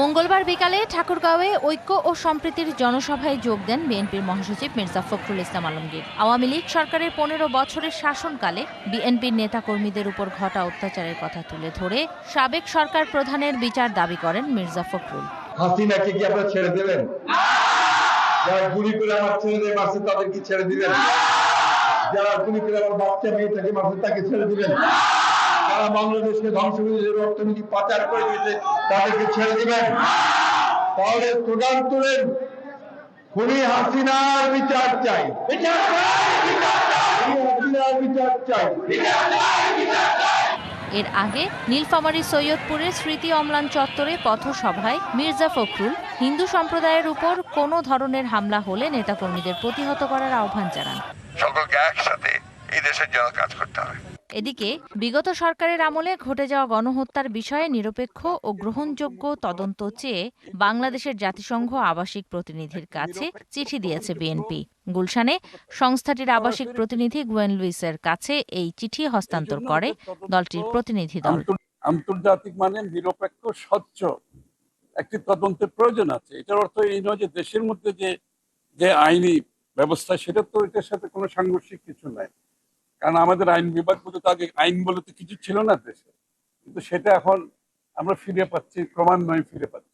মঙ্গলবার বিকালে ঠাকুরগাঁওয়ে ঐক্য ও সম্প্রীতির জনসভায় যোগ দেন বিএনপির মহাসচিব মির্জা ফখরুল ইসলাম আলমগীর। আওয়ামী লীগ সরকারের ১৫ বছরের শাসনকালে বিএনপির নেতাকর্মীদের উপর ঘটা অত্যাচারের কথা তুলে ধরে সাবেক সরকার প্রধানের বিচার দাবি করেন মির্জা ফখরুল। হাসিনাকে কি আপনারা ছেড়ে দেবেন? যারা গুলি করে আমার ছেলেদের মারছে তাদের কি ছেড়ে দিবেন? যারা গুলি করে আমার বাচ্চা মেয়েটাকে মারছে তাকে ছেড়ে দিবেন? যারা বাংলাদেশকে ধ্বংস করে অর্থনীতি পাচার করে দিয়েছে তাদেরকে ছেড়ে দিবেন? তাহলে স্লোগান তুলেন, খুনি হাসিনার বিচার চাই, হাসিনার বিচার চাই। এর আগে নীলফামারী সৈয়দপুরের স্মৃতি অম্লান চত্বরে পথসভায় মির্জা ফখরুল হিন্দু সম্প্রদায়ের উপর কোনো ধরনের হামলা হলে নেতাকর্মীদের প্রতিহত করার আহ্বান জানান। সকলকে একসাথে এই দেশের জন্য কাজ করতে হবে। এদিকে বিগত সরকারের আমলে ঘটে যাওয়া গণহত্যার বিষয়ে নিরপেক্ষ ও গ্রহণযোগ্য তদন্ত চেয়ে বাংলাদেশের জাতিসংঘ আবাসিক প্রতিনিধির কাছে চিঠি দিয়েছে বিএনপি। গুলশানে সংস্থাটির আবাসিক প্রতিনিধি গুয়েন লুইসের কাছে এই চিঠি হস্তান্তর করে দলটির প্রতিনিধি দল। আন্তর্জাতিক মানে নিরপেক্ষ স্বচ্ছ একটি তদন্তের প্রয়োজন আছে। এটার অর্থ এই নয় যে দেশের মধ্যে যে আইনি ব্যবস্থা সেটা তো এটার সাথে কোনো সাংঘর্ষিক কিছু নাই। কারণ আমাদের আইন বিভাগ বলতে তো আগে আইন বলে তো কিছু ছিল না দেশে, কিন্তু সেটা এখন আমরা ফিরে পাচ্ছি, ক্রমান্বয়ে ফিরে পাচ্ছি।